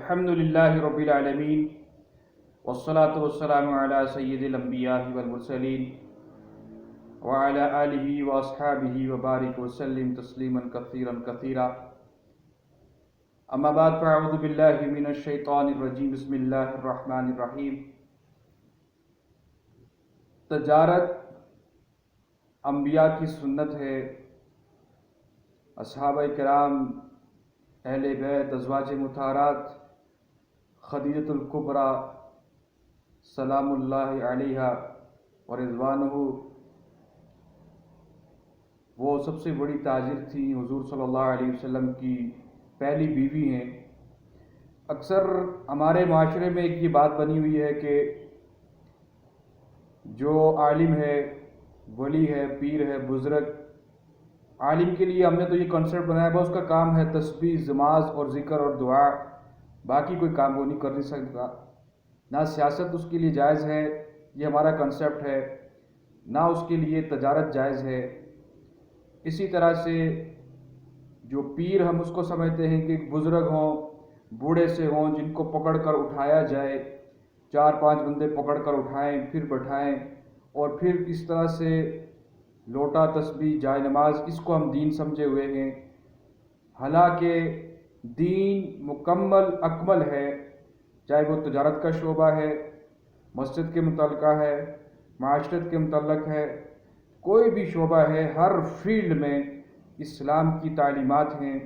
الحمدللہ رب العالمین والصلاة والسلام علی سید الانبیاء والمرسلین وعلی آلہ واصحابہ وبارک وسلم تسلیما کثیرا کثیرا اما بعد فاعوذ باللہ من الشیطان الرجیم بسم اللہ الرحمن الرحیم۔ تجارت انبیاء کی سنت ہے۔ اصحابہ کرام، اہل بیت، ازواج مطہرات، خدیجۃ الکبریٰ سلام اللہ علیہا ورضوانہ، وہ سب سے بڑی تاجر تھیں، حضور صلی اللہ علیہ وسلم کی پہلی بیوی ہیں۔ اکثر ہمارے معاشرے میں ایک یہ بات بنی ہوئی ہے کہ جو عالم ہے، ولی ہے، پیر ہے، بزرگ، عالم کے لیے ہم نے تو یہ کنسیپٹ بنایا ہے، اس کا کام ہے تسبیح، نماز اور ذکر اور دعا، باقی کوئی کام وہ نہیں کر سکتا۔ نہ سیاست اس کے لیے جائز ہے، یہ ہمارا کنسیپٹ ہے، نہ اس کے لیے تجارت جائز ہے۔ اسی طرح سے جو پیر ہم اس کو سمجھتے ہیں کہ ایک بزرگ ہوں، بوڑھے سے ہوں، جن کو پکڑ کر اٹھایا جائے، 4-5 بندے پکڑ کر اٹھائیں، پھر بٹھائیں، اور پھر اس طرح سے لوٹا، تسبیح، جائے نماز، اس کو ہم دین سمجھے ہوئے ہیں۔ حالانکہ دین مکمل اکمل ہے، چاہے وہ تجارت کا شعبہ ہے، مسجد کے متعلقہ ہے، معاشرت کے متعلق ہے، کوئی بھی شعبہ ہے، ہر فیلڈ میں اسلام کی تعلیمات ہیں۔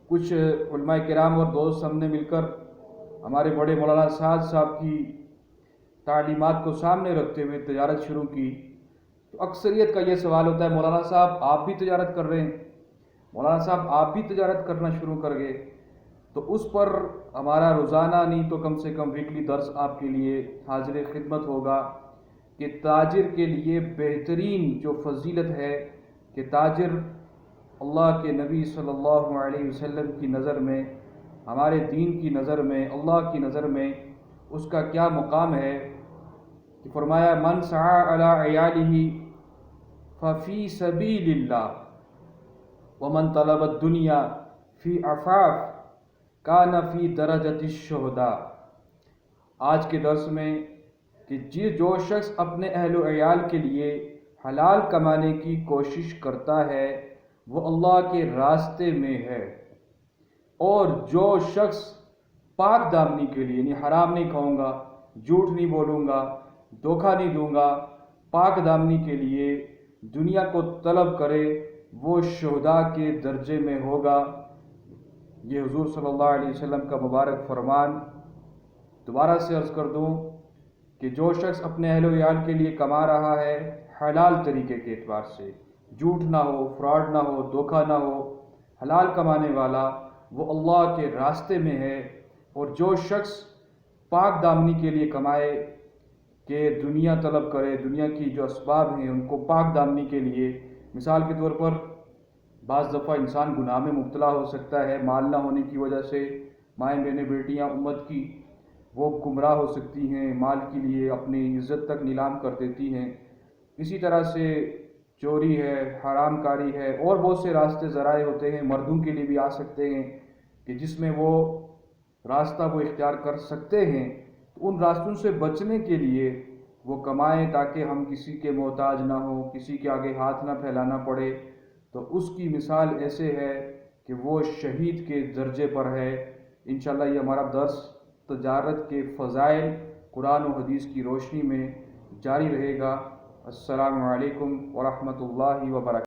کچھ علماء کرام اور دوست ہم نے مل کر ہمارے بڑے مولانا سعد صاحب کی تعلیمات کو سامنے رکھتے ہوئے تجارت شروع کی، تو اکثریت کا یہ سوال ہوتا ہے، مولانا صاحب آپ بھی تجارت کر رہے ہیں، مولانا صاحب آپ بھی تجارت کرنا شروع کر گئے۔ تو اس پر ہمارا روزانہ نہیں تو کم سے کم ویکلی درس آپ کے لیے حاضر خدمت ہوگا کہ تاجر کے لیے بہترین جو فضیلت ہے کہ تاجر اللہ کے نبی صلی اللہ علیہ وسلم کی نظر میں، ہمارے دین کی نظر میں، اللہ کی نظر میں اس کا کیا مقام ہے کہ فرمایا من سعى علی عیالہ ففی سبیل اللہ ومن طلب الدنیا فی عفاف کان فی درجۃ الشہداء۔ آج کے درس میں کہ جو شخص اپنے اہل و عیال کے لیے حلال کمانے کی کوشش کرتا ہے وہ اللہ کے راستے میں ہے، اور جو شخص پاک دامنی کے لیے، یعنی حرام نہیں کھاؤں گا، جھوٹ نہیں بولوں گا، دھوکہ نہیں دوں گا، پاک دامنی کے لیے دنیا کو طلب کرے، وہ شہداء کے درجے میں ہوگا۔ یہ حضور صلی اللہ علیہ وسلم کا مبارک فرمان۔ دوبارہ سے عرض کر دوں کہ جو شخص اپنے اہل و عیال کے لیے کما رہا ہے حلال طریقے کے اعتبار سے، جھوٹ نہ ہو، فراڈ نہ ہو، دھوکہ نہ ہو، حلال کمانے والا، وہ اللہ کے راستے میں ہے۔ اور جو شخص پاک دامنی کے لیے کمائے کہ دنیا طلب کرے، دنیا کی جو اسباب ہیں ان کو پاک دامنی کے لیے، مثال کے طور پر بعض دفعہ انسان گناہ میں مبتلا ہو سکتا ہے، مال نہ ہونے کی وجہ سے، مائیں بہنیں بیٹیاں امت کی وہ گمراہ ہو سکتی ہیں، مال کے لیے اپنی عزت تک نیلام کر دیتی ہیں۔ اسی طرح سے چوری ہے، حرام کاری ہے، اور بہت سے راستے ذرائع ہوتے ہیں، مردوں کے لیے بھی آ سکتے ہیں کہ جس میں وہ راستہ وہ اختیار کر سکتے ہیں۔ تو ان راستوں سے بچنے کے لیے وہ کمائیں تاکہ ہم کسی کے محتاج نہ ہوں، کسی کے آگے ہاتھ نہ پھیلانا پڑے۔ تو اس کی مثال ایسے ہے کہ وہ شہید کے درجے پر ہے۔ انشاءاللہ یہ ہمارا درس تجارت کے فضائل قرآن و حدیث کی روشنی میں جاری رہے گا۔ السلام علیکم ورحمۃ اللہ وبرکاتہ۔